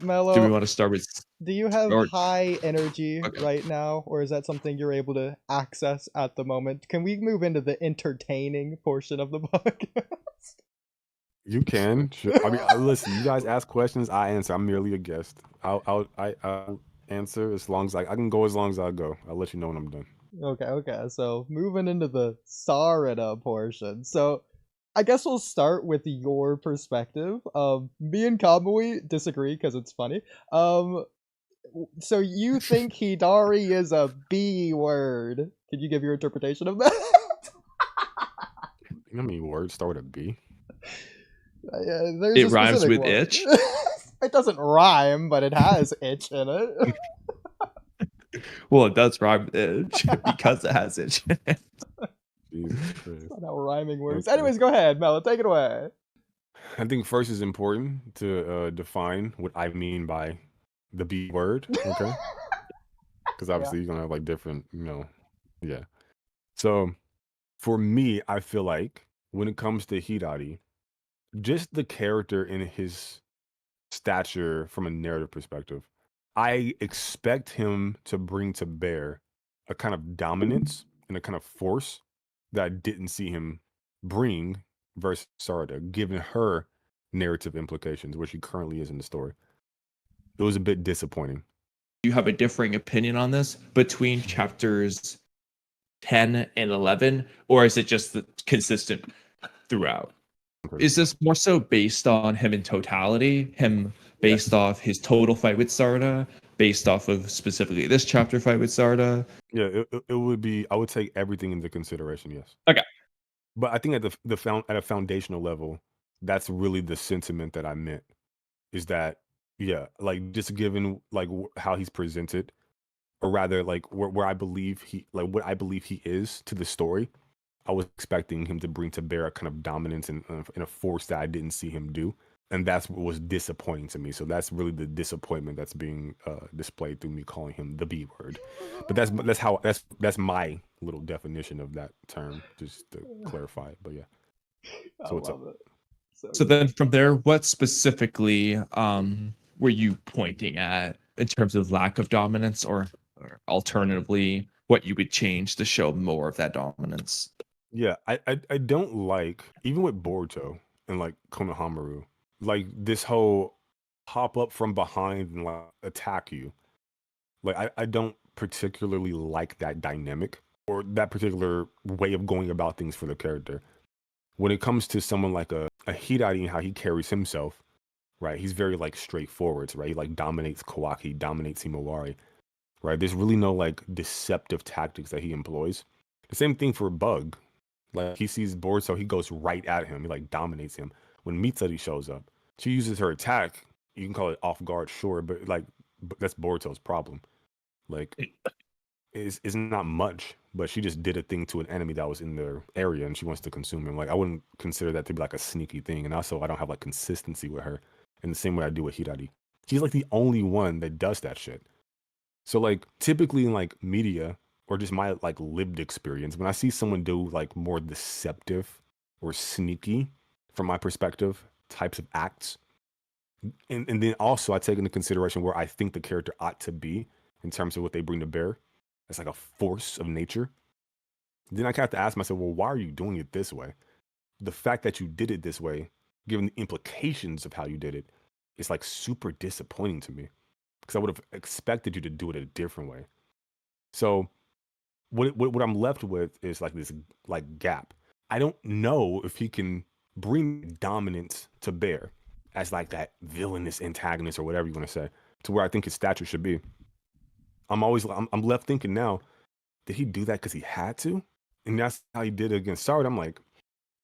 Do we Mello, want to start with do you have or high energy okay. right now, or is that something you're able to access at the moment? Can we move into the entertaining portion of the podcast? You can. Sure. I mean, listen. You guys ask questions. I answer. I'm merely a guest. I'll answer as long as I can go as long as I go. I'll let you know when I'm done. Okay. So moving into the Sarada portion. So I guess we'll start with your perspective. Me and Kamui disagree because it's funny. So you think Hidari is a B word? Can you give your interpretation of that? You know how many words start with a B? There's It a rhymes specific with one. itch. It doesn't rhyme, but it has itch in it. Well, it does rhyme with itch because it has itch. Jesus Christ. That's not how rhyming works. Okay. Anyways, go ahead, Melo. Take it away. I think first is important to define what I mean by the B word. Okay. Because obviously you're gonna have like different, yeah. So for me, I feel like when it comes to Hidari, just the character in his stature from a narrative perspective, I expect him to bring to bear a kind of dominance and a kind of force that I didn't see him bring versus Sarada, given her narrative implications, where she currently is in the story. It was a bit disappointing. You have a differing opinion on this between chapters 10 and 11, or is it just consistent throughout? Is this more so based on him in totality, him based off his total fight with Sarda, based off of specifically this chapter fight with Sarda? Yeah, it would be. I would take everything into consideration. Yes. Okay. But I think at at a foundational level, that's really the sentiment that I meant. Is that like just given like how he's presented, or rather like where I believe what I believe he is to the story, I was expecting him to bring to bear a kind of dominance and a force that I didn't see him do, and that's what was disappointing to me. So that's really the disappointment that's being displayed through me calling him the B word. But that's my little definition of that term, just to clarify it. But yeah. So what's up? So then from there, what specifically were you pointing at in terms of lack of dominance, or alternatively, what you would change to show more of that dominance? Yeah, I don't like, even with Boruto and like Konohamaru, like this whole pop up from behind and like attack you. Like I don't particularly like that dynamic or that particular way of going about things for the character. When it comes to someone like a Hidari and how he carries himself, right? He's very like straightforward, right? He like dominates Kawaki, dominates Himawari, right? There's really no like deceptive tactics that he employs. The same thing for Bug. Like he sees Boruto, he goes right at him. He like dominates him. When Mitsuri shows up, she uses her attack. You can call it off guard, sure, but like that's Boruto's problem. Like it's not much, but she just did a thing to an enemy that was in their area and she wants to consume him. Like I wouldn't consider that to be like a sneaky thing. And also I don't have like consistency with her in the same way I do with Hidari. She's like the only one that does that shit. So like typically in like media or just my like lived experience, when I see someone do like more deceptive or sneaky from my perspective types of acts, and then also I take into consideration where I think the character ought to be in terms of what they bring to bear. It's like a force of nature. Then I have to ask myself, well, why are you doing it this way? The fact that you did it this way, given the implications of how you did it, is like super disappointing to me because I would have expected you to do it a different way. So what I'm left with is like this like gap. I don't know if he can bring dominance to bear as like that villainous antagonist or whatever you want to say to where I think his stature should be. I'm left thinking now, did he do that because he had to? And that's how he did it against Sarda. I'm like,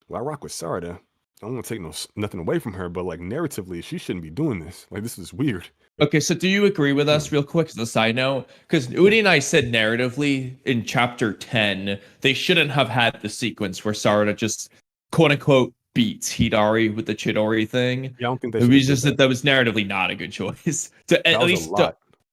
well, I rock with Sarda. I don't want to take nothing away from her, but like narratively, she shouldn't be doing this. Like this is weird. Okay, so do you agree with us real quick as a side note? Because Oodie and I said narratively in chapter 10, they shouldn't have had the sequence where Sarada just quote unquote beats Hidari with the Chidori thing. Yeah, I don't think We just said that was narratively not a good choice. At least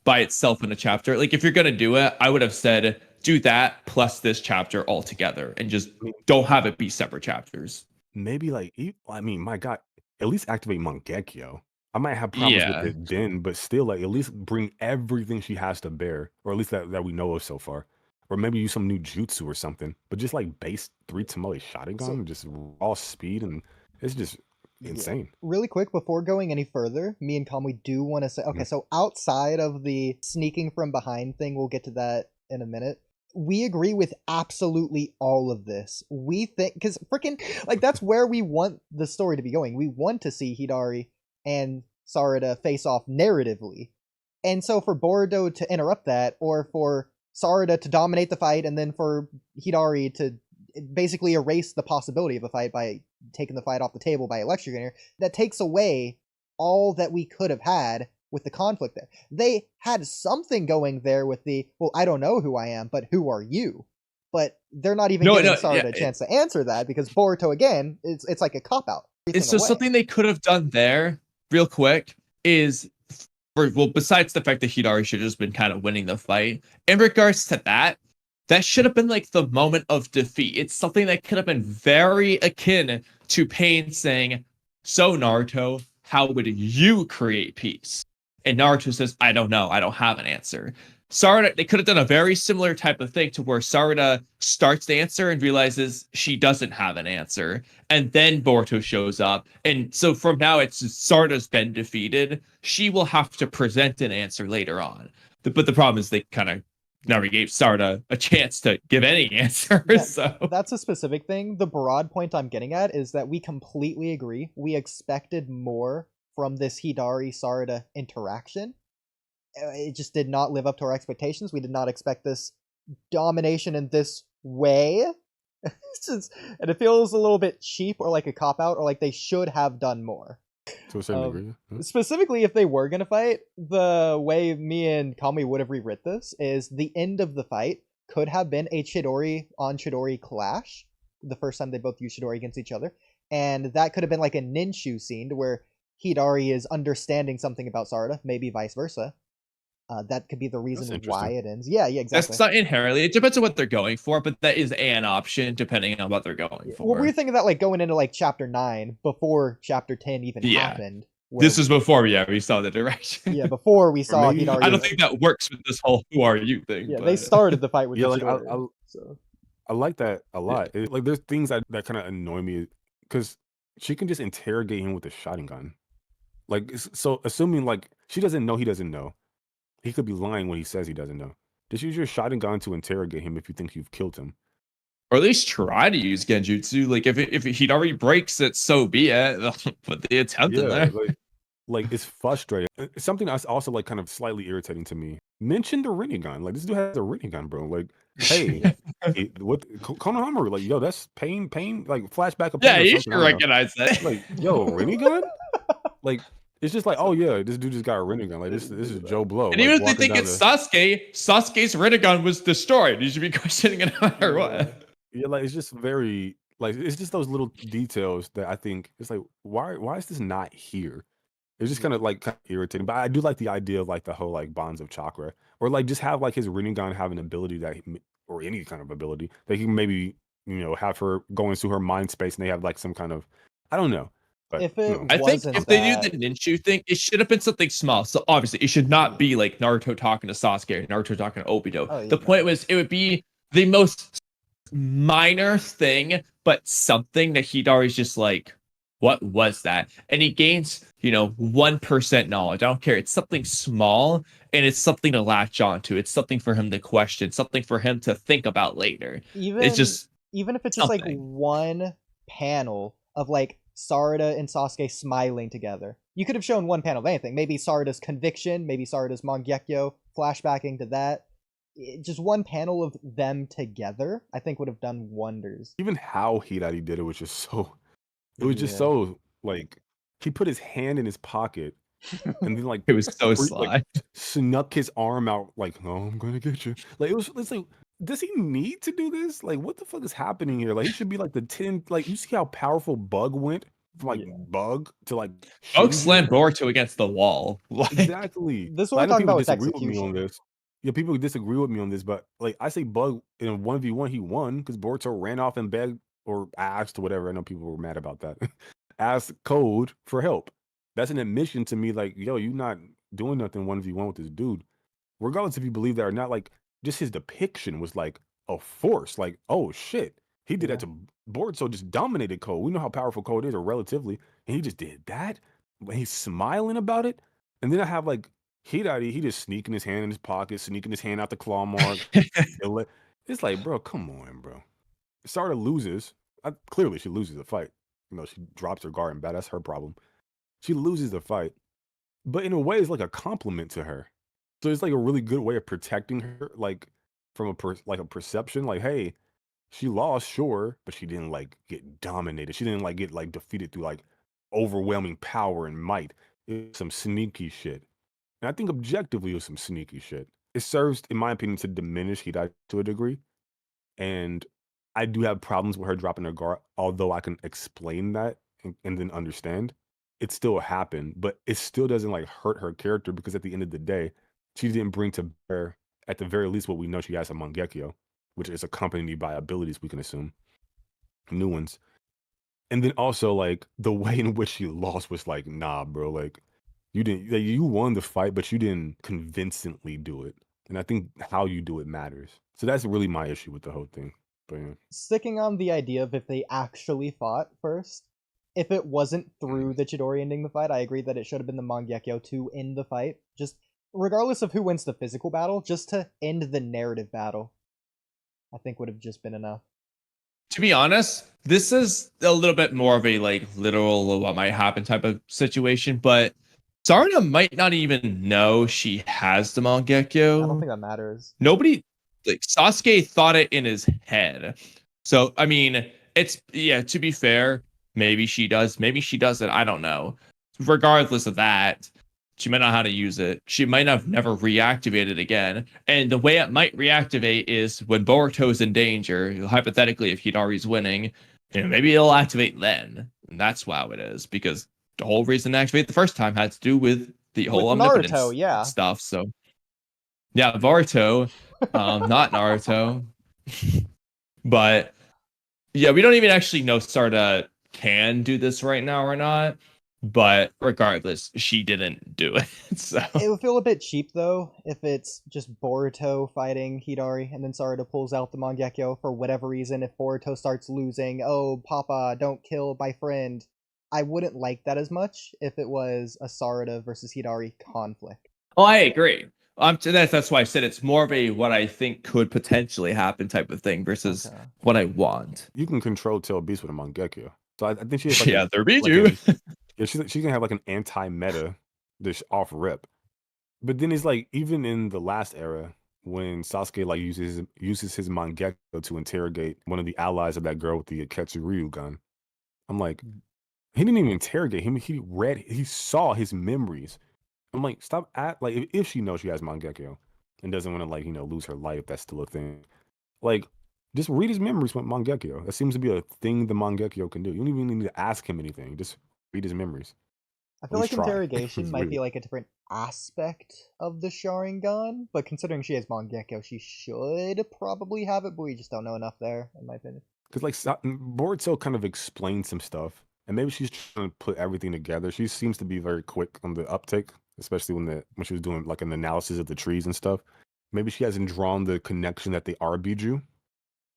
by itself in a chapter. Like if you're gonna do it, I would have said do that plus this chapter all together and just don't have it be separate chapters. Maybe like, I mean, my God, at least activate Mangekyo. I might have problems with Yeah. it then, but still, like, at least bring everything she has to bear, or at least that we know of so far. Or maybe use some new jutsu or something. But just like base 3 Tamale So Sharingan, just raw speed, and it's just yeah, insane. really quick before going any further, me and Kamui do want to say, okay, Mhm. so outside of the sneaking from behind thing, we'll get to that in a minute. We agree with absolutely all of this. We think, because freaking, like, that's where we want the story to be going. We want to see Hidari and Sarada face off narratively. And so for Boruto to interrupt that, or for Sarada to dominate the fight, and then for Hidari to basically erase the possibility of a fight by taking the fight off the table by electrocuting her, that takes away all that we could have had with the conflict there. They had something going there with the, well, I don't know who I am, but who are you? But they're not even giving Sarada a chance to answer that, because Boruto, again, it's like a cop-out. It's so something they could have done there, real quick, is, well, besides the fact that Hidari should have just been kind of winning the fight, in regards to that, that should have been like the moment of defeat. It's something that could have been very akin to Pain saying, "So Naruto, how would you create peace?" And Naruto says, "I don't know. I don't have an answer." Sarada, they could have done a very similar type of thing to where Sarada starts the answer and realizes she doesn't have an answer. And then Boruto shows up. And so from now, it's Sarada's been defeated. She will have to present an answer later on. But the problem is they kind of never gave Sarada a chance to give any answer. That's a specific thing. The broad point I'm getting at is that we completely agree. We expected more from this Hidari-Sarada interaction. It just did not live up to our expectations. We did not expect this domination in this way. And it feels a little bit cheap, or like a cop-out, or like they should have done more. To a certain degree. Yeah. Specifically, if they were going to fight, the way me and Kamui would have rewrit this is the end of the fight could have been a Chidori on Chidori clash, the first time they both use Chidori against each other. And that could have been like a Ninshu scene where Hidari is understanding something about Sarada, maybe vice versa. That could be the reason why it ends. Yeah, exactly. That's not inherently. It depends on what they're going for, but that is an option depending on what they're going for. Well, we're thinking that like going into like chapter 9 before chapter 10 even happened. This is before we saw the direction. Yeah, before we saw Hidari. I don't think that works with this whole "who are you" thing. Yeah, they started the fight with yeah, the like I like that a lot. Yeah. Like there's things that kind of annoy me, because she can just interrogate him with a Sharingan. Like, so assuming like she doesn't know, he doesn't know. He could be lying when he says he doesn't know. Just use your Sharingan to interrogate him if you think you've killed him. Or at least try to use Genjutsu. Like, if he'd already breaks it, so be it. Put the attempt in there. Like it's frustrating. It's something that's also like kind of slightly irritating to me. Mention the Rinnegan. Like, this dude has a Rinnegan, bro. Like, hey, what Konohamaru? Like, yo, that's pain. Like, flashback of pain. Yeah, you should recognize that. Like, yo, Rinnegan. Like, it's just like, oh yeah, this dude just got a Rinnegan. Like, this is Joe Blow. And like, even if you think it's Sasuke's Rinnegan was destroyed. You should be questioning it no matter what. Yeah, like, it's just very, like, it's just those little details that I think it's like, why is this not here? It's just kind of irritating, but I do like the idea of like the whole like bonds of chakra, or like just have like his Rinnegan have an ability that, or any kind of ability that he can maybe, have her go into her mind space, and they have like some kind of, I don't know. But I think if they do the Ninshu thing, it should have been something small. So obviously, it should not be like Naruto talking to Sasuke or Naruto talking to Obito. Oh, yeah. The point was, it would be the most minor thing, but something that Hidari's just like, what was that? And he gains, 1% knowledge. I don't care. It's something small, and it's something to latch onto. It's something for him to question, something for him to think about later. Even if it's just like one panel of like Sarada and Sasuke smiling together. You could have shown one panel of anything. Maybe Sarada's conviction, maybe Sarada's Mangekyo, flashbacking to that. Just one panel of them together, I think, would have done wonders. Even how Hidari did it was just so, it was just so, like, he put his hand in his pocket and then like it was so sly. Like, snuck his arm out like, "Oh, I'm gonna get you." Like, it's like, does he need to do this? Like, what the fuck is happening here? Like, he should be like the 10. Like, you see how powerful Bug went from like Bug to like Bug slammed Boruto against the wall. Exactly. This is what I'm talking about with execution. On this. Yeah, people disagree with me on this, but like, I say Bug in a 1v1 he won because Boruto ran off and begged or asked or whatever. I know people were mad about that. Asked Code for help. That's an admission to me, like, yo, you not doing nothing 1v1 with this dude. Regardless if you believe that or not, like, just his depiction was like a force. Like, oh shit. He did that to Boruto, just dominated Code. We know how powerful Code is, or relatively, and he just did that. But he's smiling about it. And then I have like Hidari, he just sneaking his hand in his pocket, sneaking his hand out the claw mark. It's like, bro, come on, bro. Sarda loses. Clearly, she loses the fight. You know, she drops her guard and bad. That's her problem. She loses the fight, but in a way, it's like a compliment to her. So it's like a really good way of protecting her, like from a perception. Like, hey, she lost, sure, but she didn't like get dominated. She didn't like get like defeated through like overwhelming power and might. It was some sneaky shit, and I think objectively it was some sneaky shit. It serves, in my opinion, to diminish Hidai to a degree, and I do have problems with her dropping her guard. Although I can explain that and then understand, it still happened, but it still doesn't like hurt her character because at the end of the day, she didn't bring to bear, at the very least, what we know she has a Mangekyo, which is accompanied by abilities we can assume, new ones. And then also like the way in which she lost was like, nah, bro, like you didn't, like, you won the fight, but you didn't convincingly do it. And I think how you do it matters. So that's really my issue with the whole thing. But yeah. Sticking on the idea of if they actually fought first, if it wasn't through the Chidori ending the fight, I agree that it should have been the Mangekyo to end the fight. Just regardless of who wins the physical battle, just to end the narrative battle, I think would have just been enough. To be honest, this is a little bit more of a like literal what might happen type of situation, but Sarna might not even know she has the Mangekyo. I don't think that matters. Nobody, like Sasuke thought it in his head. So I mean, it's to be fair, maybe she does, maybe she doesn't. I don't know. Regardless of that, she might not know how to use it. She might have never reactivated again. And the way it might reactivate is when Boruto's in danger, hypothetically, if Hidari's winning, maybe it'll activate then. And that's how it is, because the whole reason to activate the first time had to do with the whole omnipotence Naruto, stuff. So, yeah, Boruto, not Naruto. But, yeah, we don't even actually know Sarda can do this right now or not. But regardless, she didn't do it. So it would feel a bit cheap though if it's just Boruto fighting Hidari and then Sarada pulls out the Mangekyo for whatever reason. If Boruto starts losing, oh Papa, don't kill my friend. I wouldn't like that as much if it was a Sarada versus Hidari conflict. Oh, I agree. That's why I said it's more of a what I think could potentially happen type of thing versus what I want. You can control Tail Beast with a Mangekyo. So I think she has like there be you. Yeah, she can have like an anti-meta dish off rip. But then it's like, even in the last era, when Sasuke like uses his Mangekyo to interrogate one of the allies of that girl with the Aketsu Ryu gun, I'm like, he didn't even interrogate him. He saw his memories. I'm like, stop like if she knows she has Mangekyo and doesn't want to like, lose her life, that's still a thing. Like, just read his memories with Mangekyo. That seems to be a thing the Mangekyo can do. You don't even need to ask him anything. Just read his memories. I feel like interrogation might be like a different aspect of the Sharingan, but considering she has Mangekyo, she should probably have it, but we just don't know enough there, in my opinion. Because like Boruto kind of explained some stuff, and maybe she's trying to put everything together. She seems to be very quick on the uptake, especially when she was doing like an analysis of the trees and stuff. Maybe she hasn't drawn the connection that they are Biju,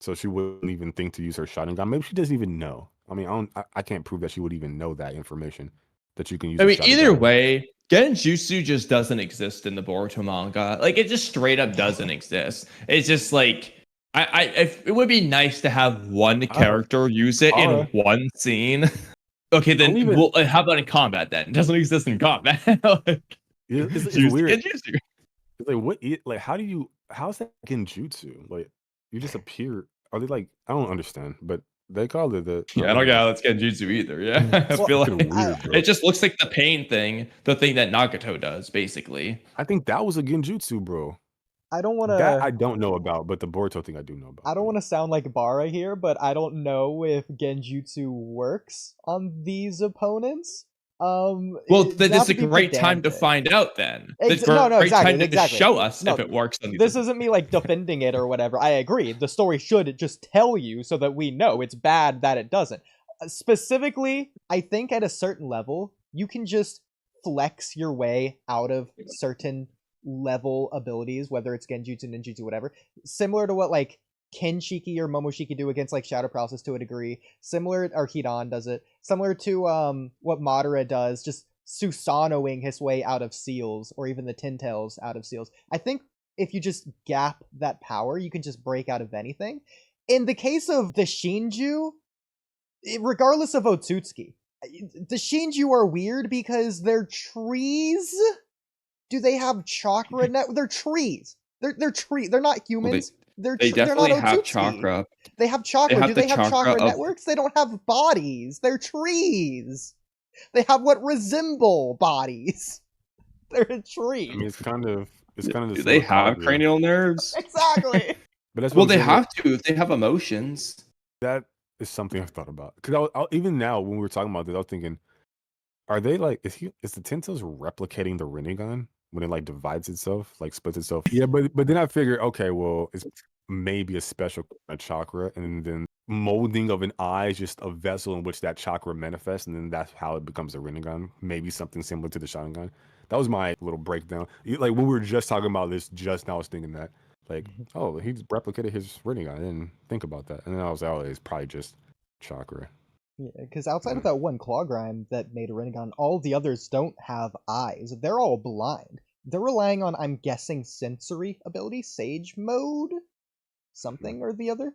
so she wouldn't even think to use her Sharingan. Maybe she doesn't even know. I mean, I can't prove that she would even know that information that you can use. I mean, either way, Genjutsu just doesn't exist in the Boruto manga. Like, it just straight up doesn't exist. It's just like, it would be nice to have one character use it in one scene. Okay, then how about in combat then? It doesn't exist in combat. It's weird. Genjutsu. It's like, what? Like, how's that Genjutsu? Like, you just appear. Are they like? I don't understand, but they call it the. Yeah, I don't get how that's Genjutsu either. Yeah, I feel like weird, it just looks like the pain thing, the thing that Nagato does, basically. I think that was a Genjutsu, bro. I don't want to. That I don't know about, but the Boruto thing I do know about. I don't want to sound like Bara here, but I don't know if Genjutsu works on these opponents. Well, then it's a great time to find out. Then it's exactly, time to show us if it works. This isn't me like defending it or whatever. I agree. The story should just tell you so that we know it's bad that it doesn't. Specifically, I think at a certain level, you can just flex your way out of certain level abilities, whether it's genjutsu, ninjutsu, whatever. Similar to what like Kenshiki or Momoshiki do against like Shadow Paralysis to a degree. Similar, or Hidan does it. Similar to what Madara does, just Susanoing his way out of seals, or even the Tintails out of seals. I think if you just gap that power, you can just break out of anything. In the case of the Shinju, regardless of Otsutsuki, the Shinju are weird because they're trees. Do they have chakra? They're trees. They're trees. They're not humans. They They're definitely not have Otsutsuki. chakra. They have chakra. Do the they have chakra of- networks? They don't have bodies. They're trees. They have what resemble bodies. They're a tree. I mean, it's kind of the Do they have same cranial nerves? Exactly. But that's Well, what I'm they saying, like, have to if they have emotions. that is something I've thought about. Because even now, when we were talking about this, I was thinking, are they like, is the Tintails replicating the Rinnegan when it like divides itself, like splits itself? Yeah, but then I figured, okay, well, it's maybe a special chakra, and then molding of an eye is just a vessel in which that chakra manifests, and then that's how it becomes a Rinnegan. Maybe something similar to the Sharingan. That was my little breakdown. Like when we were just talking about this just now, I was thinking that, like, oh, he replicated his Rinnegan. I didn't think about that, and then I was like, oh, it's probably just chakra. Yeah, because outside of that one claw grind that made a Rinnegan, all the others don't have eyes. They're all blind. They're relying on, I'm guessing, sensory ability, Sage Mode, something or the other,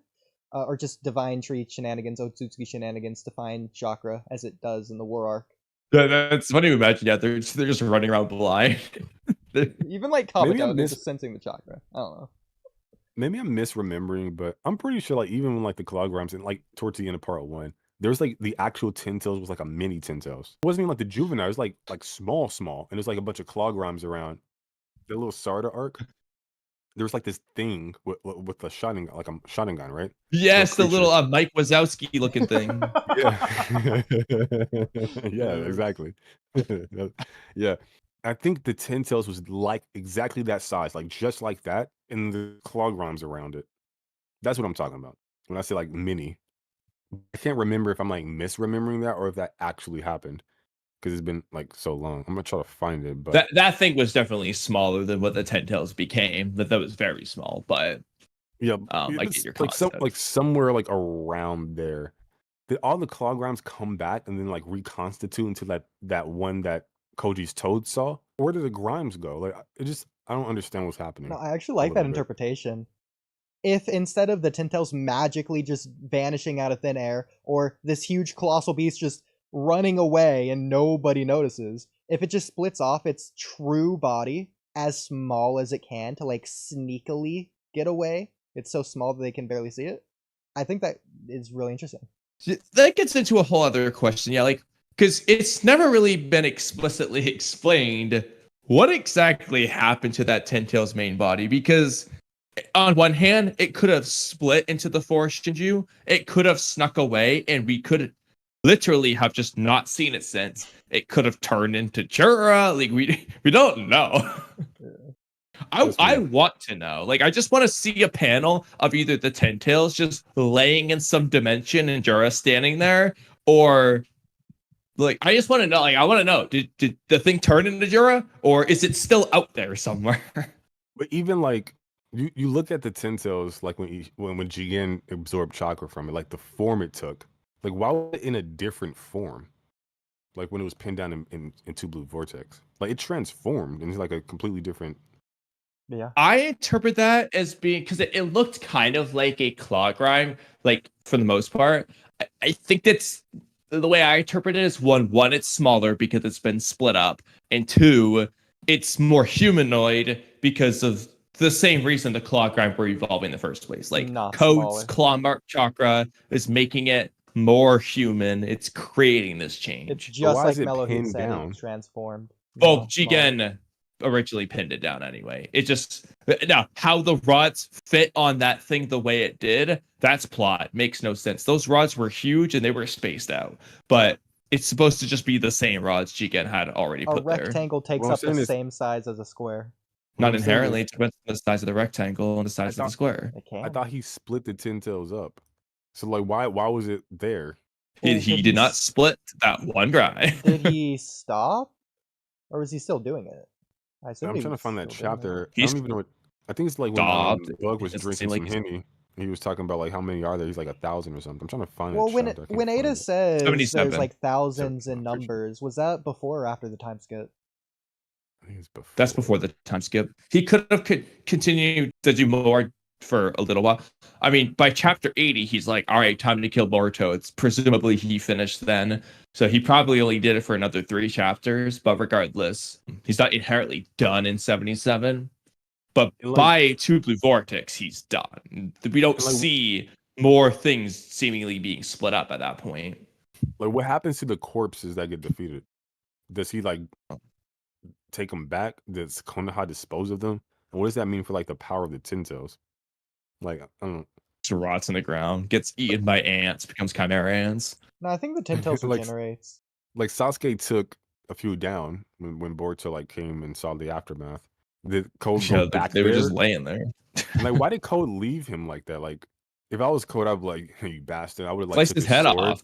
or just Divine Tree shenanigans, Otsutsuki shenanigans to find chakra, as it does in the War Arc. That's funny to imagine. Yeah, they're just running around blind. Even like Maybe Kabuto, I'm they're just sensing the chakra. I don't know. Maybe I'm misremembering, but I'm pretty sure, like, even when like the Clograms and like towards the end of part 1, there was like the actual Tintails was like a mini Tintails. It wasn't even like the juvenile. It was like small, and there's like a bunch of Clograms around. The little Sarda arc. There was like this thing with the shotgun, like a shotgun gun, right? Yes, the Little little Mike Wazowski looking thing. Yeah, yeah, exactly. Yeah, I think the Tintails was like exactly that size, like just like that, and the Clograms around it. That's what I'm talking about when I say like mini. I can't remember if I'm like misremembering that or if that actually happened because it's been like so long. I'm gonna try to find it, but that thing was definitely smaller than what the Tintails became. That was very small, but yeah, I it's get your like concept. somewhere like around there. Did all the Clograms come back and then like reconstitute into that one that Koji's Toad saw? Where did the Grimes go? Like I don't understand what's happening. No, I actually like that little bit. interpretation. If instead of the Tintails magically just vanishing out of thin air, or this huge colossal beast just running away and nobody notices, if it just splits off its true body as small as it can to like sneakily get away, it's so small that they can barely see it, I think that is really interesting. That gets into a whole other question. Yeah, like, because it's never really been explicitly explained what exactly happened to that Tintail's main body, because on one hand, it could have split into the four Shinju. It could have snuck away, and we could literally have just not seen it since. It could have turned into Jura. Like we don't know. I want to know. Like I just want to see a panel of either the Tintails just laying in some dimension and Jura standing there, or like I just want to know. Like I want to know. Did the thing turn into Jura, or is it still out there somewhere? But even like you look at the Tintails, like when Jigen absorbed chakra from it, like the form it took, like why was it in a different form? Like when it was pinned down in Two Blue Vortex, like it transformed into like a completely different. Yeah, I interpret that as being because it looked kind of like a claw grime, like for the most part. I think that's the way I interpret it is one, it's smaller because it's been split up, and two, it's more humanoid because of the same reason the claw grime were evolving in the first place. Like not Code's smaller. claw mark chakra is making it more human. It's creating this change. It's just why like is it Melody pinned said, down? it's transformed. Oh, No, smaller. Jigen originally pinned it down anyway. It just now how the rods fit on that thing the way it did, that's plot. Makes no sense. Those rods were huge and they were spaced out. But it's supposed to just be the same rods Jigen had already A put there. rectangle takes What I'm up the saying is- same size as a square. What Not I'm saying inherently, is, it depends on the size of the rectangle and the size of the thought- square. It can. I thought he split the Tintails up. So like why was it there? He Well, did not split that one guy. Did he stop? Or was he still doing it? I assume I'm he trying to was find that still doing it. chapter. I He's don't even know what. I think it's like when stopped. Bug was It doesn't drinking seem like some he's Henny. He was talking about like how many are there. He's like 1,000 or something. I'm trying to find Well, that chapter. I when can't Ada find it. says there's 77. like thousands in 77, numbers, was that before or after the time skip? I think it's before. That's before the time skip. He could have continued to do more for a little while. I mean, by chapter 80, he's like, all right, time to kill Boruto. It's presumably he finished then. So he probably only did it for another 3 chapters. But regardless, he's not inherently done in 77. But Like- by Two Blue Vortex, he's done. We don't Like- see more things seemingly being split up at that point. Like, what happens to the corpses that get defeated? Does he like take them back? Does Konoha dispose of them? And what does that mean for like the power of the Ten Tails? Like, I don't know. Just rots in the ground, gets eaten by ants, becomes chimera ants. No, I think the Ten Tails Like- regenerates. Like Sasuke took a few down when Boruto like came and saw the aftermath. Did Code go Yeah, back they were there? just laying there. And, like, why did Code leave him like that? Like, if I was Code, I'd be like, "Hey, you bastard!" I would have like Sliced took his head sword. off.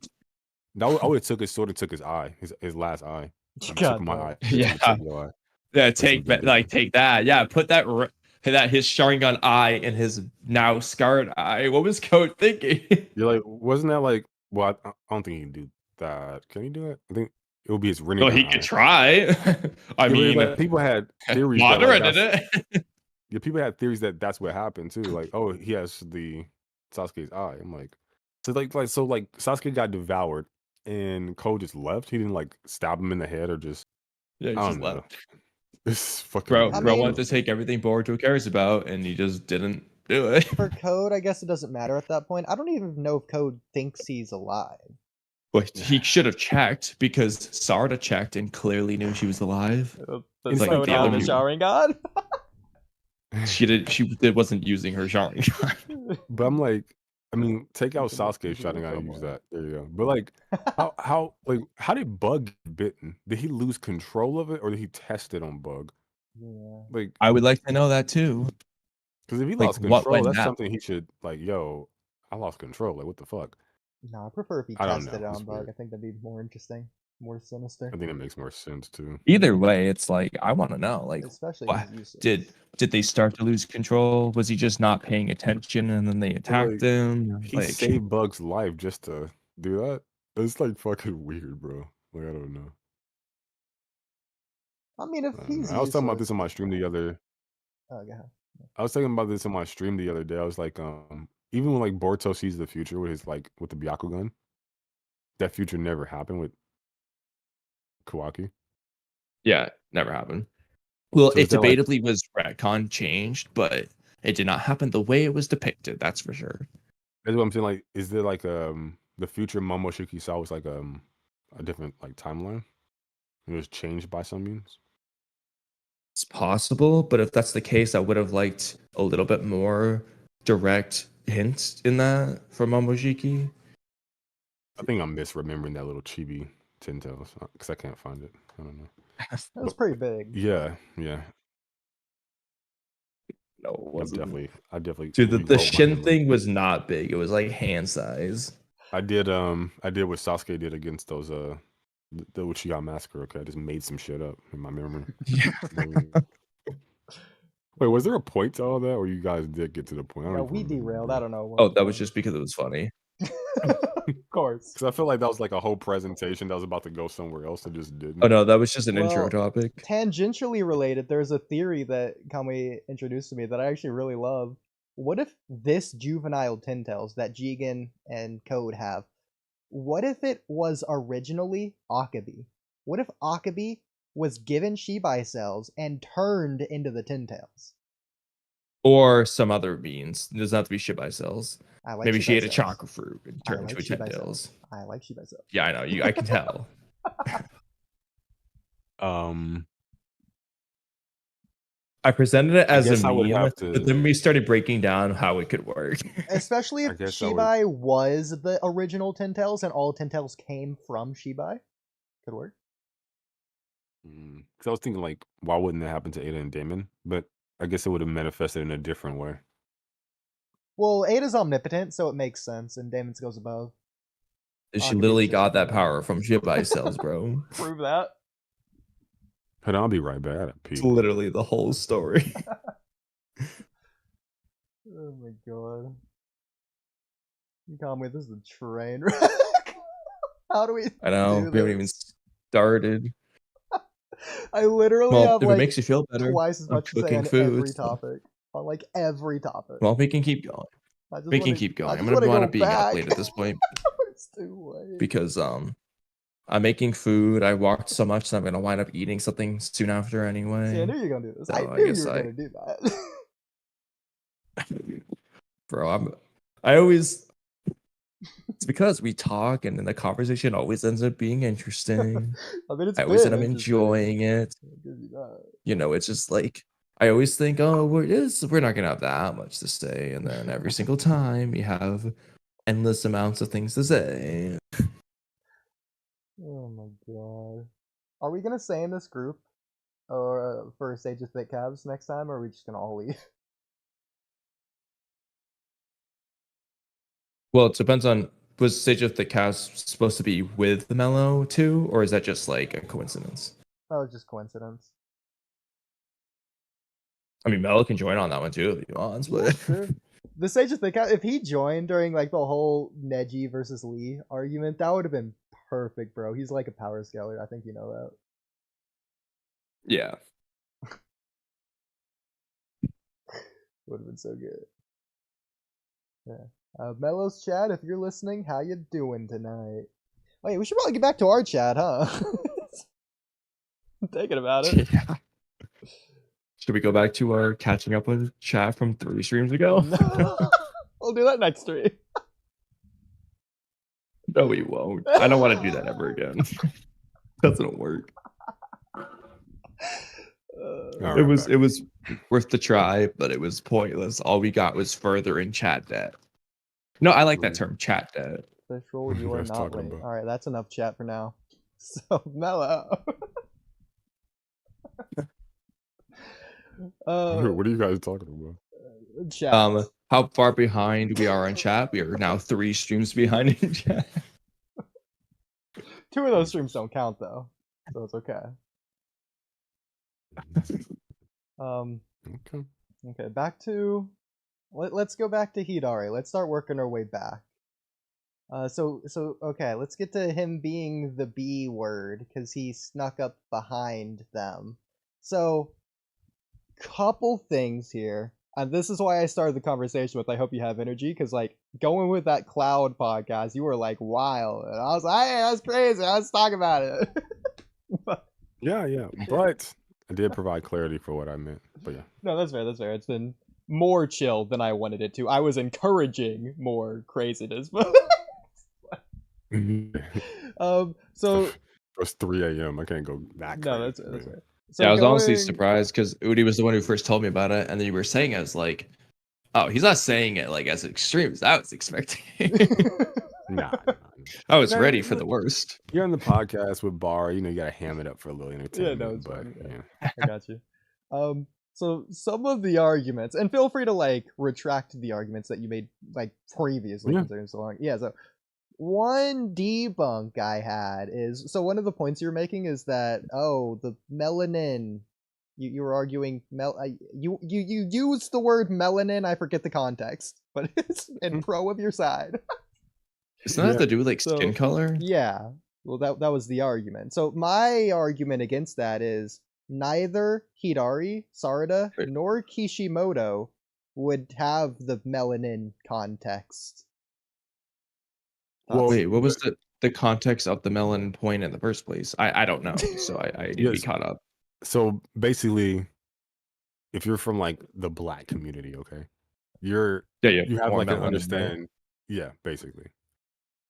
I would have took his sword and took his eye, his last eye. And God took my damn. eye. Yeah. Took your eye. Yeah, something take that. Yeah, put that his Sharingan eye in his now scarred eye. What was Code thinking? You're like, wasn't that like? Well, I don't think he can do that. Can he do it? I think it would be his Rinnegan Well, he eye. could try. I Yeah, but, mean, like, people had theories. That, Madara like, did it. yeah, people had theories that that's what happened too. Like, oh, he has the Sasuke's eye. I'm like, so Sasuke got devoured, and Code just left. He didn't like stab him in the head or just. Yeah, he I just don't know. left. It's fucking. Bro, weird, bro mean- wanted to take everything Boruto cares about, and he just didn't do it. For Code, I guess it doesn't matter at that point. I don't even know if Code thinks he's alive. But he should have checked because Sarda checked and clearly knew she was alive. It's Does like Code the have a other- Sharingan? She wasn't using her Sharingan. But I'm like, I mean, take out Thinking of Sasuke's people Sharingan and use somewhere. that. There you go. But like, how did Bug get bitten? Did he lose control of it, or did he test it on Bug? Yeah. Like, I would like to know that too. because if he Like, lost what control, went that's down? something he should like. Yo, I lost control. Like, what the fuck? No, I prefer if he I don't tested know, it it's on Bug. weird. I think that'd be more interesting, more sinister. I think that makes more sense too. Either way, it's like I want to know. Like, Especially what- if he's useless. did they start to lose control? Was he just not paying attention and then they attacked like, him? He Like, saved Bug's life just to do that. It's like fucking weird, bro. Like, I don't know. I mean, if I don't he's know. I was talking about useless- this on my stream the other. Oh, go ahead. I was talking about this on my stream the other day. I was like, even when like Boruto sees the future with his like with the Byakugan, that future never happened with Kawaki. yeah, never happened. Well, So is it that, like- debatably was retcon changed, but it did not happen the way it was depicted. That's for sure. That's what I'm saying. Like, is there like the future Momoshiki saw was like a different like timeline? It was changed by some means. It's possible, but if that's the case, I would have liked a little bit more direct hints in that from Momoshiki. I think I'm misremembering that little chibi Ten Tails because I can't find it. I don't know. That was pretty big. Yeah. No, it I wasn't. definitely. Dude, the rewrote my shin memory. thing was not big. It was like hand size. I did what Sasuke did against those the Uchiha massacre. Okay, I just made some shit up in my memory. Wait, was there a point to all that, or you guys did get to the point? I Yeah, don't we even remember, derailed. bro. I don't know. Oh, that was just because it was funny. Of course. Because I feel like that was like a whole presentation that was about to go somewhere else and just didn't. Oh no, that was just an intro Well, topic. Tangentially related, there's a theory that Kamui introduced to me that I actually really love. What if this juvenile Ten Tails that Jigen and Code have, what if it was originally Akabi? What if Akabi was given Shibai cells and turned into the Ten Tails? Or some other beans. It doesn't have to be Shibai cells. I like Maybe she Shibai ate a cells. chakra fruit and I turned like into a Shibai Ten cells. Tails. I like Shibai cells. Yeah, I know. I can tell. I presented it as guess a I would meme, have to- but then we started breaking down how it could work. Especially I if guess I would- Shibai was the original Ten Tails and all Ten Tails came from Shibai. Could work. Because I was thinking like, why wouldn't that happen to Ada and Damon? But I guess it would have manifested in a different way. Well, Ada's omnipotent, so it makes sense, and Damon's goes above. She Akabi's literally just got that like- power from Shibai cells, bro. Prove that. And I'll be right back. I gotta It's pee. literally the whole story. Oh my god. Kamui, this is a train wreck. How do we I know, do we haven't even this? started. I literally Well, have if it like makes you feel better, twice as I'm much to say cooking on food. every So. topic. On like every topic. Well, we can keep going. I just We can wanna, keep I going. I'm just gonna wanna wind go up being up back. late at this point It's too late. because I'm making food. I walked so much that I'm gonna wind up eating something soon after anyway. See, I knew you were gonna do this. So I I knew guess you were I- gonna do that. Bro, I always. It's because we talk and then the conversation always ends up being interesting. I mean, it's I always been end up interesting. enjoying it. I'll give you that. You know, it's just like I always think, oh, we're not gonna have that much to say, and then every single time you have endless amounts of things to say. Oh my god. Are we gonna stay in this group or for Sage of Thick Calves next time, or are we just gonna all leave? Well, it depends on, was Sage of the Cows supposed to be with the Mellow too, or is that just like a coincidence? That was just coincidence. I mean, Mellow can join on that one too if he wants, Yeah, but sure. The Sage of Thick Calves, if he joined during like the whole Neji versus Lee argument, that would have been perfect, bro. He's like a power scaler. I think you know that. yeah. Would have been so good. Yeah. Mellow's chat, if you're listening, how you doing tonight? Wait, we should probably get back to our chat, huh? I'm thinking about it. Yeah. Should we go back to our catching up with chat from 3 streams ago? No. We'll do that next stream. No, we won't. I don't want to do that ever again. Doesn't work. It was worth the try, but it was pointless. All we got was further in chat debt. No, I like that term, chat debt. Official, you are That's not talking late. about. Alright, that's enough chat for now. So, Mellow. What are you guys talking about? Chat. How far behind we are on chat? We are now 3 streams behind in chat. 2 of those streams don't count though, so it's okay. Okay. Okay, back to let's go back to Hidari. Let's start working our way back. So okay, let's get to him being the B word because he snuck up behind them. So, couple things here, and this is why I started the conversation with I hope you have energy, because like going with that cloud podcast, you were like wild, and I was like, hey, that's crazy. Let's talk about it. Yeah, but I did provide clarity for what I meant. But yeah, No, that's fair. That's fair. It's been more chill than I wanted it to. I was encouraging more craziness, but so it's 3 a.m. I can't go that. no, crazy, that's but right. So Yeah, I was honestly going- surprised because Oodie was the one who first told me about it, and then you were saying it, I was like, oh, he's not saying it like as extreme as I was expecting. Nah. I was No, ready for the worst. You're on the podcast with Bar. You know, you gotta ham it up for a little entertainment. no, it's but fine, yeah. yeah. I got you. So some of the arguments, and feel free to like retract the arguments that you made like previously. Yeah. Considering so long. Yeah. So one debunk I had is so one of the points you're making is that the melanin. You were arguing you used the word melanin. I forget the context, but it's in pro of your side. Doesn't that have to do with like skin color? Yeah. Well, that was the argument. So my argument against that is neither Hidari, Sarada, Right. nor Kishimoto would have the melanin context. Well, Wait, what was the context of the melon point in the first place? I don't know, so I need to be Yes. caught up. So basically, if you're from like the Black community, okay, you have more like an melanin, right? understand. Yeah, basically.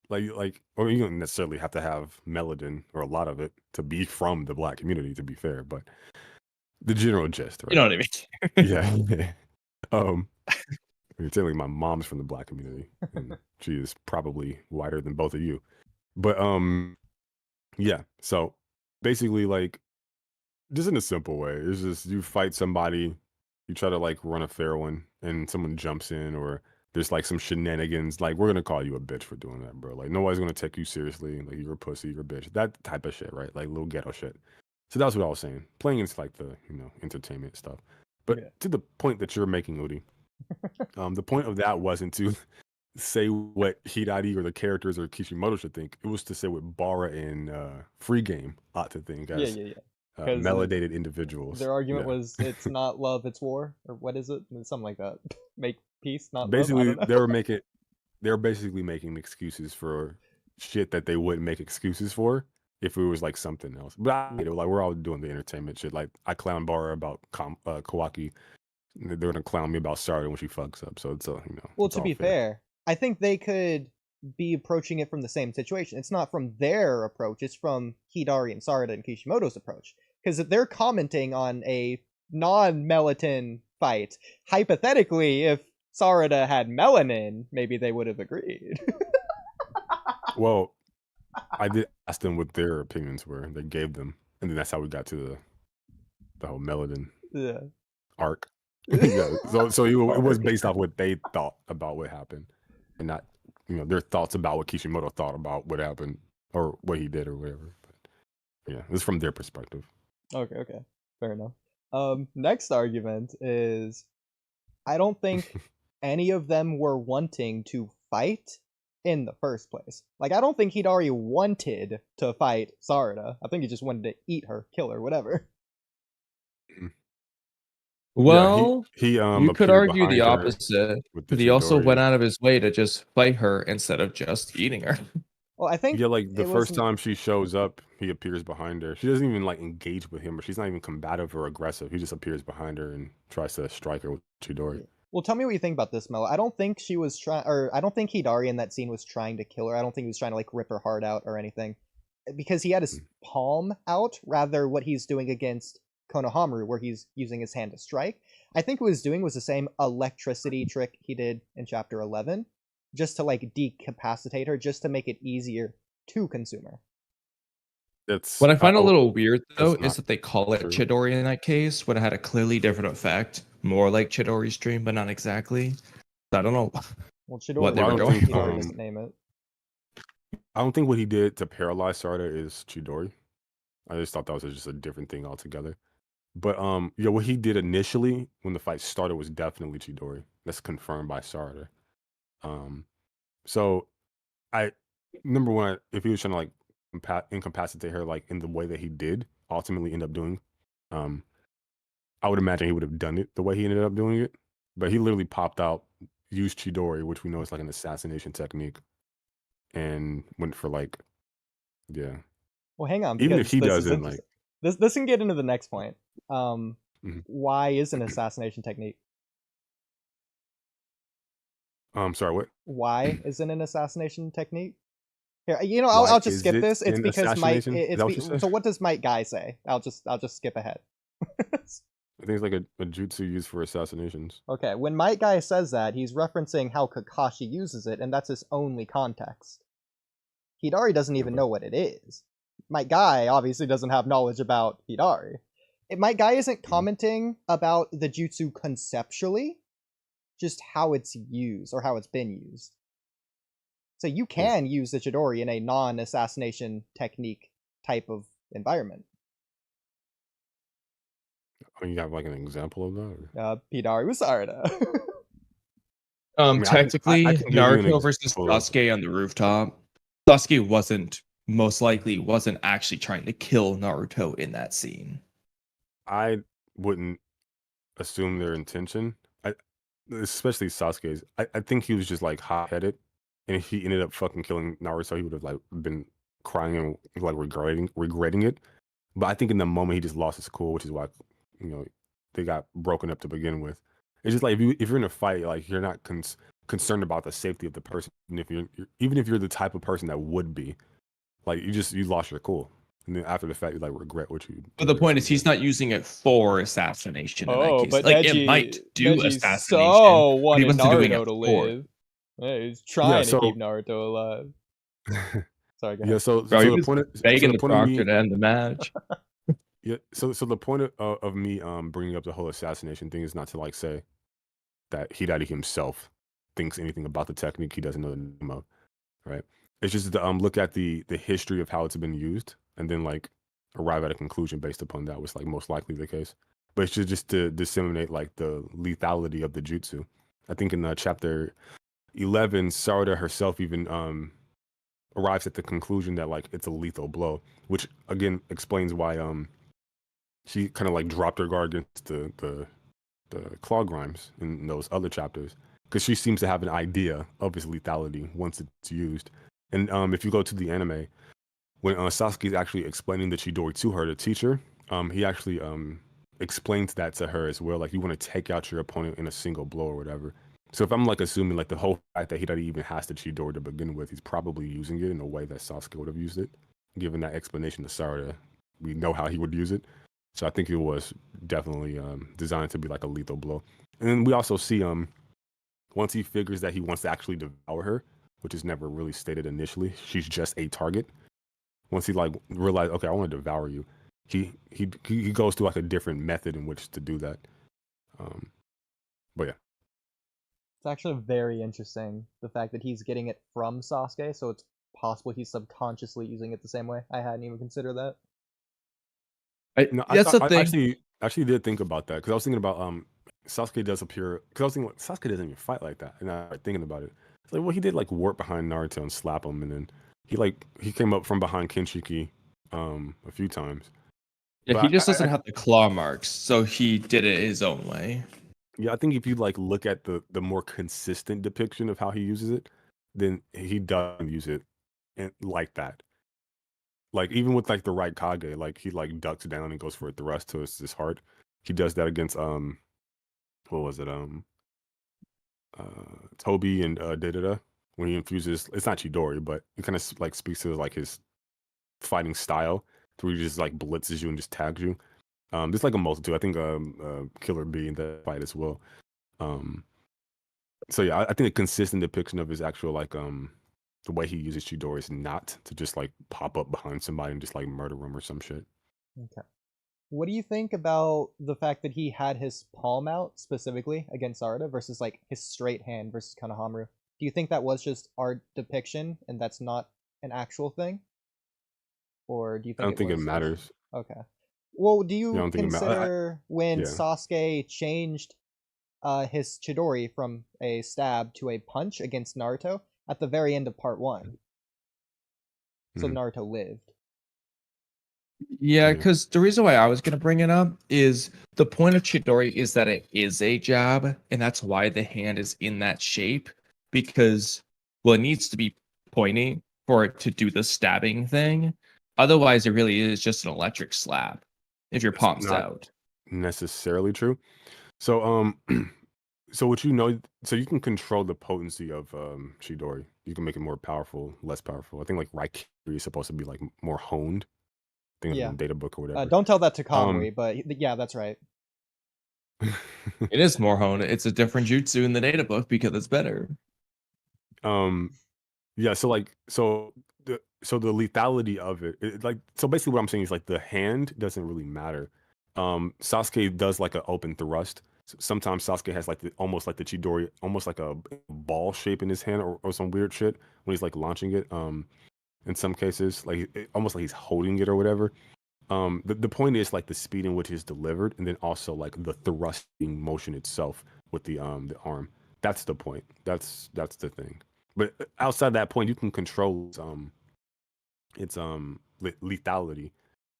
Like, or you don't necessarily have to have melanin or a lot of it to be from the Black community, to be fair, but the general gist, right? You know what I mean? Yeah. You're telling me my mom's from the Black community, and she is probably whiter than both of you. But yeah. So basically, like, just in a simple way, it's just you fight somebody, you try to like run a fair one, and someone jumps in, or there's like some shenanigans. Like, we're gonna call you a bitch for doing that, bro. Like, nobody's gonna take you seriously. Like, you're a pussy, you're a bitch. That type of shit, right? Like little ghetto shit. So that's what I was saying. Playing into like the entertainment stuff. But Yeah. to the point that you're making, Oodie, the point of that wasn't to say what Hidari or the characters or Kishimoto should think. It was to say what Bara and Free Game ought to think as Yeah. 'Cause melanated individuals. Their argument Yeah. was it's not love, it's war, or what is it? Something like that. Make peace, not love. I Basically, don't know. they were basically making excuses for shit that they wouldn't make excuses for if it was like something else. But I get it, like we're all doing the entertainment shit. Like I clown Bara about Kawaki. They're gonna clown me about Sarda when she fucks up. So it's Well, it's to all be fair, I think they could be approaching it from the same situation. It's not from their approach, it's from Hidari and Sarada and Kishimoto's approach. Because they're commenting on a non-Melatin fight. Hypothetically, if Sarada had melanin, maybe they would have agreed. Well, I did ask them what their opinions were. They gave them, and then that's how we got to the whole Melanin Yeah. arc. Yeah, so it was based off what they thought about what happened, and not their thoughts about what Kishimoto thought about what happened or what he did or whatever. But yeah, it's from their perspective. Okay. Fair enough. Next argument is I don't think any of them were wanting to fight in the first place. Like, I don't think Hidari wanted to fight Sarada. I think he just wanted to eat her, kill her, whatever. Well, yeah, you could appeared argue the behind her opposite, with the but he also Chidori. went out of his way to just fight her instead of just eating her. Well, I think Yeah, like the it first wasn't- time she shows up, he appears behind her. She doesn't even like engage with him, or she's not even combative or aggressive. He just appears behind her and tries to strike her with Chidori. Well, tell me what you think about this, Mel. I don't think she was trying, or I don't think Hidari in that scene was trying to kill her. I don't think he was trying to like rip her heart out or anything, because he had his palm out. Rather, what he's doing against Konohamaru, where he's using his hand to strike. I think what he was doing was the same electricity trick he did in chapter 11, just to like decapacitate her, just to make it easier to consume her. That's What I find a little weird though not is that they call it true. Chidori in that case, when it had a clearly different effect, more like Chidori's dream, but not exactly. I don't know. Well, Chidori, What they were why going Hidari for. doesn't name it. I don't think what he did to paralyze Sarda is Chidori. I just thought that was just a different thing altogether. But yeah, what he did initially when the fight started was definitely Chidori. That's confirmed by Sarda. So I number one, if he was trying to like incapacitate her like in the way that he did ultimately end up doing, I would imagine he would have done it the way he ended up doing it. But he literally popped out, used Chidori, which we know is like an assassination technique, and went for like, yeah. Well, hang on. Even if because he this is doesn't interesting. like, This can get into the next point. Mhm. Why is an assassination technique? sorry, what? Why isn't an assassination technique? Here, I'll just is skip it this. It's an because Mike. assassination? Is that what you said? So what does Mike Guy say? I'll just skip ahead. I think it's like a jutsu used for assassinations. Okay, when Mike Guy says that, he's referencing how Kakashi uses it, and that's his only context. Hidari doesn't even Okay. know what it is. Mike Guy obviously doesn't have knowledge about Hidari. Mike Guy isn't commenting about the jutsu conceptually, just how it's used or how it's been used. So you can use the Chidori in a non-assassination technique type of environment. Oh, you got like an example of that? Or? Hidari was Sarada. mean, Technically, I can give you an Naruto versus example of- Sasuke on the rooftop. Sasuke wasn't actually trying to kill Naruto in that scene. I wouldn't assume their intention. Especially Sasuke's. I think he was just like hot-headed, and if he ended up fucking killing Naruto, he would have like been crying and like regretting it. But I think in the moment he just lost his cool, which is why they got broken up to begin with. It's just like if you're in a fight, like you're not concerned about the safety of the person, and even if you're the type of person that would be, like you lost your cool. And then after the fact, you like regret what you. But the point is, he's not using it for assassination in that Oh, case. but Like Neji, it might do Neji assassination. so but he wanted wasn't doing Naruto it to for it. live. Yeah, he's trying so- to keep Naruto alive. Sorry, go ahead. Yeah. So Bro, he the was point. begging the point of me, proctor to end the match. Yeah. So the point of me bringing up the whole assassination thing is not to like say that Hidari himself thinks anything about the technique he doesn't know the name of, right? It's just to look at the history of how it's been used, and then like arrive at a conclusion based upon that was like most likely the case. But it's just to disseminate like the lethality of the jutsu. I think in chapter 11, Sarada herself even arrives at the conclusion that like it's a lethal blow, which again explains why she kind of like dropped her guard against the claw grimes in those other chapters, because she seems to have an idea of its lethality once it's used. And if you go to the anime, when Sasuke is actually explaining the Chidori to her, the teacher, he actually explains that to her as well. Like, you want to take out your opponent in a single blow or whatever. So if I'm like assuming like the whole fact that Hidari even has the Chidori to begin with, he's probably using it in a way that Sasuke would have used it. Given that explanation to Sarada, we know how he would use it. So I think it was definitely designed to be like a lethal blow. And then we also see once he figures that he wants to actually devour her, which is never really stated initially, she's just a target. Once he like realized, okay, I want to devour you, he goes through like a different method in which to do that. But yeah, It's actually very interesting, the fact that he's getting it from Sasuke, so it's possible he's subconsciously using it the same way. I hadn't even considered that. That's the I thing. actually did think about that, because I was thinking about Sasuke does appear, because I was thinking Sasuke doesn't even fight like that, and I was thinking about it. It's like, well, he did like warp behind Naruto and slap him, and then he came up from behind Kinshiki a few times. Yeah, But he just doesn't have the claw marks, so he did it his own way. Yeah, I think if you like look at the more consistent depiction of how he uses it, then he doesn't use it like that. Like, even with like the right Kage, like he like ducks down and goes for a thrust to his heart. He does that against what was it, Toby and Dededa, when he infuses, it's not Chidori, but it kind of like speaks to like his fighting style, where he just like blitzes you and just tags you. There's like a multitude. I think Killer Bee in that fight as well. So yeah, I think a consistent depiction of his actual like the way he uses Chidori is not to just like pop up behind somebody and just like murder him or some shit. Okay. What do you think about the fact that he had his palm out specifically against Sarada versus like his straight hand versus Konohamaru? Do you think that was just art depiction and that's not an actual thing? Or do you I think don't think it was matters. okay? Well, do I you don't think it matters. consider when Yeah. Sasuke changed his Chidori from a stab to a punch against Naruto at the very end of part 1? So Mhm. Naruto lived. Yeah, Yeah. because the reason why I was going to bring it up is the point of Chidori is that it is a jab, and that's why the hand is in that shape, because, well, it needs to be pointing for it to do the stabbing thing. Otherwise, it really is just an electric slap if your It's palm's not out. necessarily true. So so what you know, so you can control the potency of Chidori. You can make it more powerful, less powerful. I think like Raikiri is supposed to be like more honed. I think in Yeah. the data book or whatever. Don't tell that to Um, Kamui, but yeah, that's right. It is more honed. It's a different jutsu in the data book because it's better. Yeah, so like the lethality of it, like, so basically what I'm saying is like the hand doesn't really matter. Sasuke does like an open thrust. Sometimes Sasuke has like almost like the Chidori, almost like a ball shape in his hand, or some weird shit when he's like launching it. In some cases, like almost like he's holding it or whatever. The point is like the speed in which it's delivered, and then also like the thrusting motion itself with the arm. That's the point. That's the thing. But outside that point, you can control its lethality,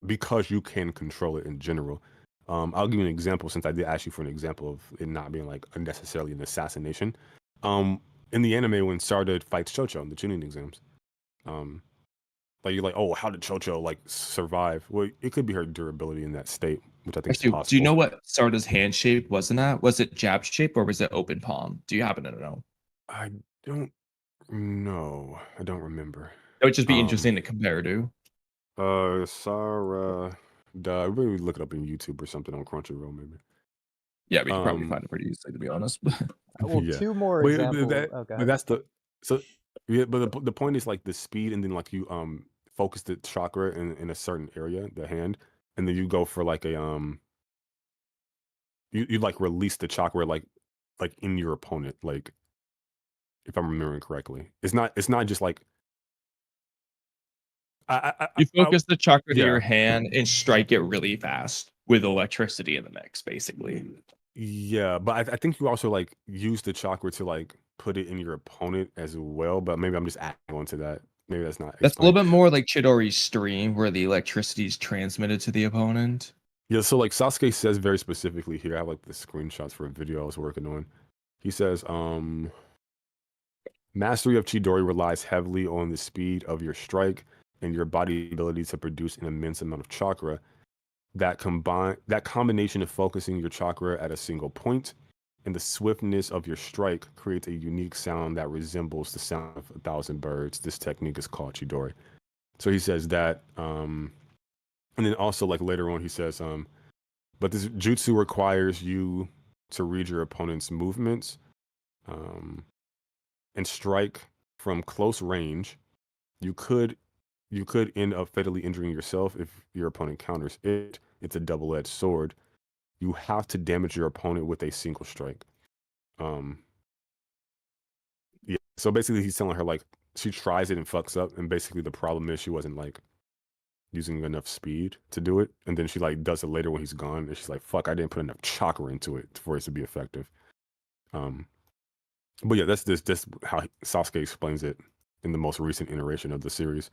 because you can control it in general. I'll give you an example, since I did ask you for an example of it not being like unnecessarily an assassination. In the anime, when Sarada fights Chocho in the Chunin exams, like you're like, oh, how did Chocho like survive? Well, it could be her durability in that state, which I think is Actually, do you possible. know what Sarda's hand shape was in that? Was it jab shape or was it open palm? Do you happen to know? I don't know. I don't remember. It would just be Um, interesting to compare to. Sarah, maybe look it up in YouTube or something on Crunchyroll, maybe. Yeah, we could probably Um, find it pretty easily, to be honest. Well, yeah, 2 more but, examples. Oh, go but ahead. that's the so yeah. But the point is like the speed, and then like you focus the chakra in a certain area, the hand, and then you go for like a you like release the chakra like in your opponent, like, if I'm remembering correctly. It's not just like, You focus the chakra to yeah. your hand and strike it really fast with electricity in the mix, basically. Yeah, but I think you also like use the chakra to like put it in your opponent as well. But maybe I'm just adding on to that. Maybe that's not That's a little explained. bit more like Chidori's stream, where the electricity is transmitted to the opponent. Yeah, so like Sasuke says very specifically here. I have like the screenshots for a video I was working on. He says, mastery of Chidori relies heavily on the speed of your strike and your body ability to produce an immense amount of chakra. That combination of focusing your chakra at a single point and the swiftness of your strike creates a unique sound that resembles the sound of 1,000 birds. This technique is called Chidori. So he says that, and then also like later on he says, but this jutsu requires you to read your opponent's movements, and strike from close range. You could end up fatally injuring yourself if your opponent counters it. It's a double-edged sword. You have to damage your opponent with a single strike. Yeah. So basically, he's telling her like she tries it and fucks up, and basically the problem is she wasn't like using enough speed to do it, and then she like does it later when he's gone, and she's like, "Fuck, I didn't put enough chakra into it for it to be effective." But yeah, that's how Sasuke explains it in the most recent iteration of the series,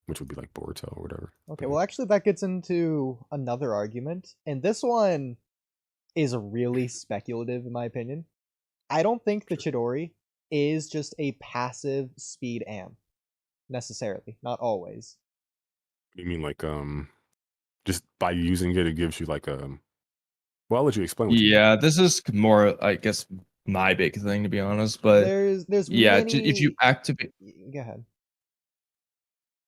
which would be like Boruto or whatever. Okay, well, actually, that gets into another argument, and this one is really speculative, in my opinion. I don't think the Chidori is just a passive speed amp, necessarily. Not always. You mean like just by using it, it gives you like well, I'll let you explain. What Yeah, this is more, I guess, my big thing, to be honest. But there's yeah, many... if you activate, Go ahead.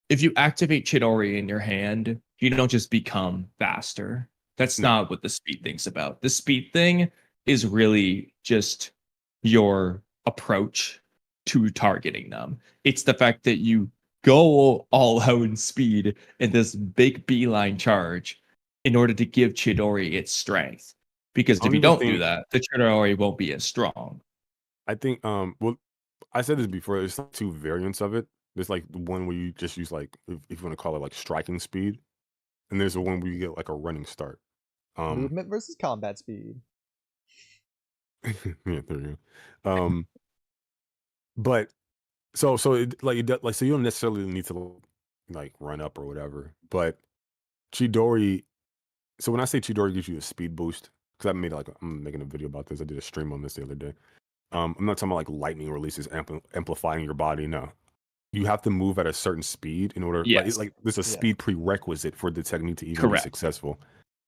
if you activate Chidori in your hand, you don't just become faster. That's not what the speed thing's about. The speed thing is really just your approach to targeting them. It's the fact that you go all out in speed in this big beeline charge in order to give Chidori its strength. Because if you don't do that, the Chidori won't be as strong. I think well, I said this before, there's like two variants of it. There's like the one where you just use like, if you want to call it like striking speed, and there's the one where you get like a running start. Movement versus combat speed. Yeah, there you go. But so so you don't necessarily need to like run up or whatever. But Chidori, so when I say Chidori gives you a speed boost, because I'm making a video about this. I did a stream on this the other day. I'm not talking about like lightning releases amplifying your body. No, you have to move at a certain speed in order. Yes. Like there's a speed prerequisite for the technique to even Correct. be successful.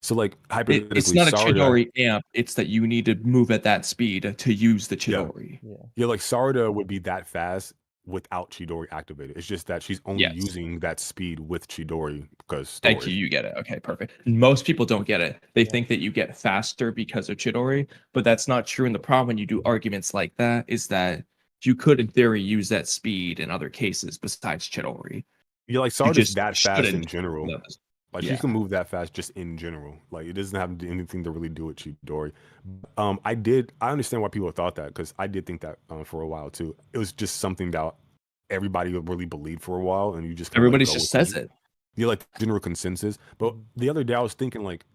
So like hypothetically, it's not a Sarada, Chidori amp. It's that you need to move at that speed to use the Chidori. Yeah, like Sarada would be that fast without Chidori activated. It's just that she's only using that speed with Chidori because story. Thank you. You get it. Okay, perfect. Most people don't get it. They think that you get faster because of Chidori, but that's not true. And the problem when you do arguments like that is that you could, in theory, use that speed in other cases besides Chidori. Yeah, like Sarada's that fast in general. Like Yeah. she can move that fast just in general. Like it doesn't have anything to really do with Chidori. I understand why people thought that, because I did think that for a while too. It was just something that everybody really believed for a while, and you just everybody just says it. Yeah, like general consensus. But the other day I was thinking like,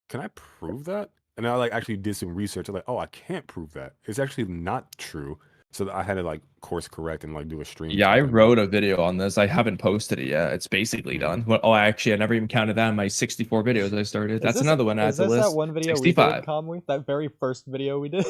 can I prove that? And I like actually did some research. I'm like, oh, I can't prove that. It's actually not true. So I had to like course correct and like do a stream. Yeah, I wrote a video on this. I haven't posted it yet. It's basically done. Well, I never even counted that in my 64 videos I started. That's another one I had to list. Is this that one video 65. We did, Kamui? That very first video we did?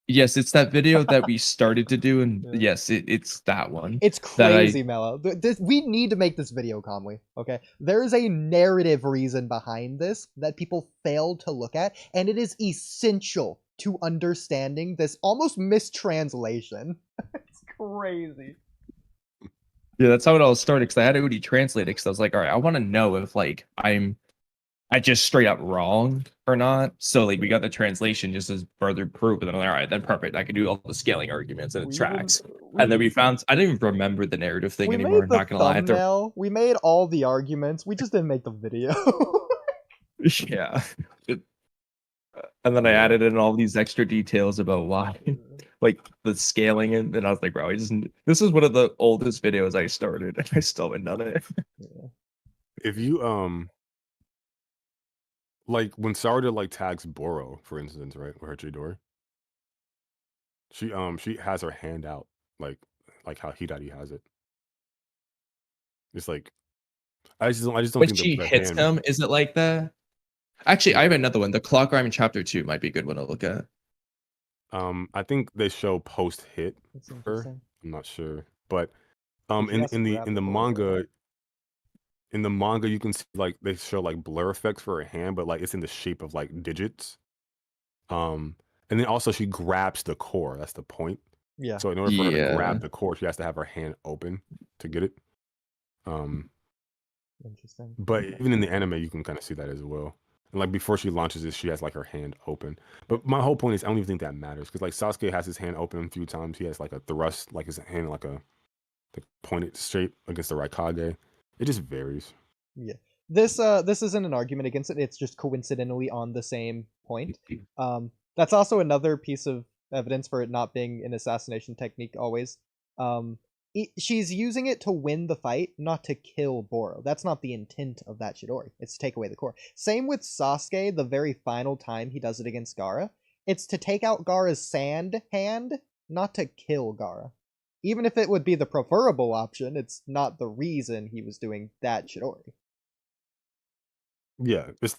Yes, it's that video that we started to do, and yes, it's that one. It's crazy, Mello. We need to make this video, Kamui, okay? There is a narrative reason behind this that people fail to look at, and it is essential to understanding this almost mistranslation. It's crazy. Yeah, that's how it all started, because I had Oodie translate it, because I was like, all right, I want to know if like I just straight up wrong or not. So like we got the translation just as further proof, and then I'm like, all right, then perfect. I can do all the scaling arguments and it tracks. And then we found I didn't even remember the narrative thing anymore. Not gonna lie. We made all the arguments. We just didn't make the video. Yeah. And then I added in all these extra details about why, like the scaling, and I was like, bro, this is one of the oldest videos I started, and I still haven't done it. If you like when Sarda like tags Boro, for instance, right, with her Chidori, she has her hand out like how Hidari has it. It's like I just don't When think she the hits hand. him, is it like that? Actually, I have Yeah. another one. The Clock Rhyme chapter 2 might be a good one to look at. I think they show post hit That's her. interesting. I'm not sure, but She has to in grab the core. manga you can see like they show like blur effects for her hand, but like it's in the shape of like digits. And then also she grabs the core. That's the point. Yeah. So in order for her to Yeah. grab the core, she has to have her hand open to get it. Interesting. But even in the anime, you can kind of see that as well. And like before she launches it, she has like her hand open. But my whole point is, I don't even think that matters because like Sasuke has his hand open a few times. He has like a thrust, like his hand like a pointed straight against the Raikage. It just varies. Yeah. This isn't an argument against it. It's just coincidentally on the same point. That's also another piece of evidence for it not being an assassination technique always. She's using it to win the fight, not to kill Boro. That's not the intent of that Chidori. It's to take away the core. Same with Sasuke, the very final time he does it against Gaara. It's to take out Gaara's sand hand, not to kill Gaara. Even if it would be the preferable option, it's not the reason he was doing that Chidori. Yeah, it's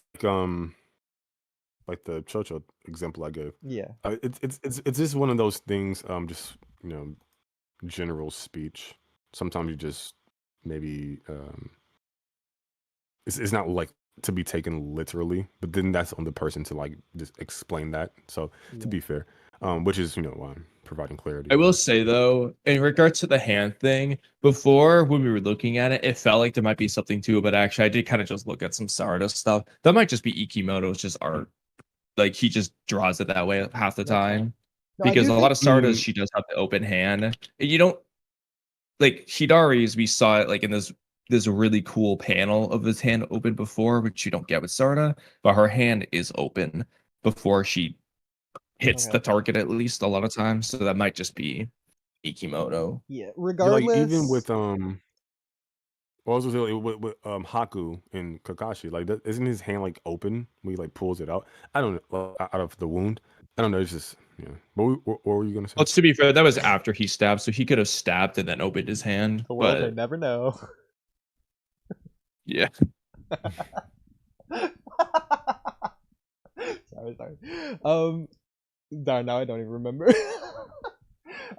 like the Chocho example I gave. Yeah. It's just one of those things. Just general speech. Sometimes you just maybe it's not like to be taken literally, but then that's on the person to like just explain that. So to be fair, which is why I'm providing clarity. I will say though, in regards to the hand thing, before when we were looking at it, it felt like there might be something to it, but actually I did kind of just look at some Sarada stuff. That might just be Ikimoto's just art. Like he just draws it that way half the time. No, I Because do a lot of think- Sardas, she does have the open hand. And you don't like Hidari's, we saw it like in this really cool panel of his hand open before, which you don't get with Sarda, but her hand is open before she hits Okay. the target at least a lot of times. So that might just be Ikimoto. Yeah, Yeah, regardless. like even with what was it with Haku and Kakashi? Like, isn't his hand like open when he like pulls it out? I don't know, out of the wound. I don't know. It's just What were you gonna say? Well, to be fair, that was after he stabbed, so he could have stabbed and then opened his hand. The world may But never know. yeah, sorry. Darn, now I don't even remember.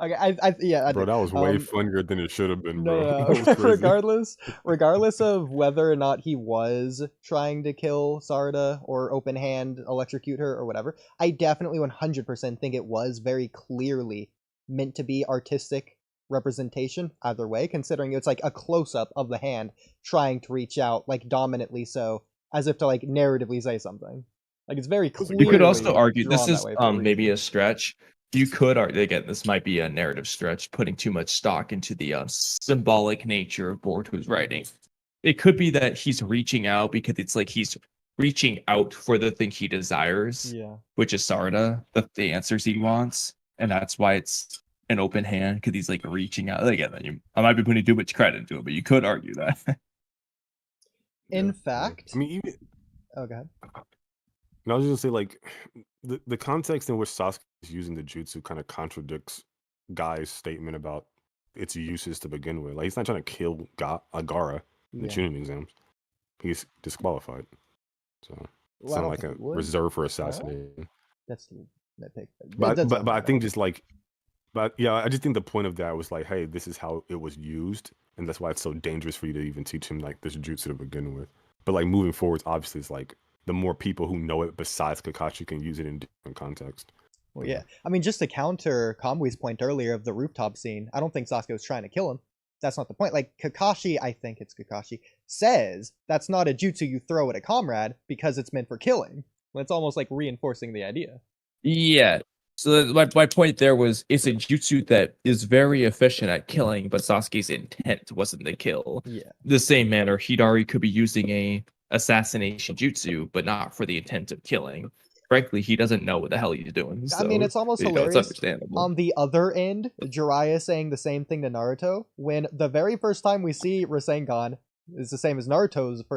Okay, I Bro, that was way funnier than it should have been, bro. That was crazy. regardless of whether or not he was trying to kill Sarda or open hand electrocute her or whatever, I definitely 100% think it was very clearly meant to be artistic representation either way, considering it's like a close-up of the hand trying to reach out, like dominantly so, as if to like narratively say something. Like it's very clear. you could also argue this drawn is that way for a maybe reason. a stretch. You could argue, again, this might be a narrative stretch, putting too much stock into the symbolic nature of Boruto's writing. It could be that he's reaching out because it's like he's reaching out for the thing he desires, Yeah. which is Sarda, the answers he wants, and that's why it's an open hand because he's like reaching out. Again, I might be putting too much credit into it, but you could argue that. In fact, I mean, even oh god. I was just gonna say, like, the context in which Sasuke is using the jutsu kind of contradicts Guy's statement about its uses to begin with. Like, he's not trying to kill Gaara in the Chunin exams. He's disqualified. So it's not like a reserve for assassination. That's the nitpick. But I think just like, but yeah, I just think the point of that was like, hey, this is how it was used, and that's why it's so dangerous for you to even teach him like this jutsu to begin with. But like moving forward, obviously, it's like the more people who know it besides Kakashi can use it in different contexts. Well, yeah. I mean, just to counter Kamui's point earlier of the rooftop scene, I don't think Sasuke was trying to kill him. That's not the point. Like, Kakashi, I think it's Kakashi, says that's not a jutsu you throw at a comrade because it's meant for killing. It's almost like reinforcing the idea. Yeah. So my point there was it's a jutsu that is very efficient at killing, but Sasuke's intent wasn't to kill. Yeah. The same manner, Hidari could be using a assassination jutsu, but not for the intent of killing. frankly, he doesn't know what the hell he's doing. So, I mean, it's almost it's hilarious. understandable. On the other end, Jiraiya saying the same thing to Naruto, when the very first time we see Rasengan is the same as Naruto's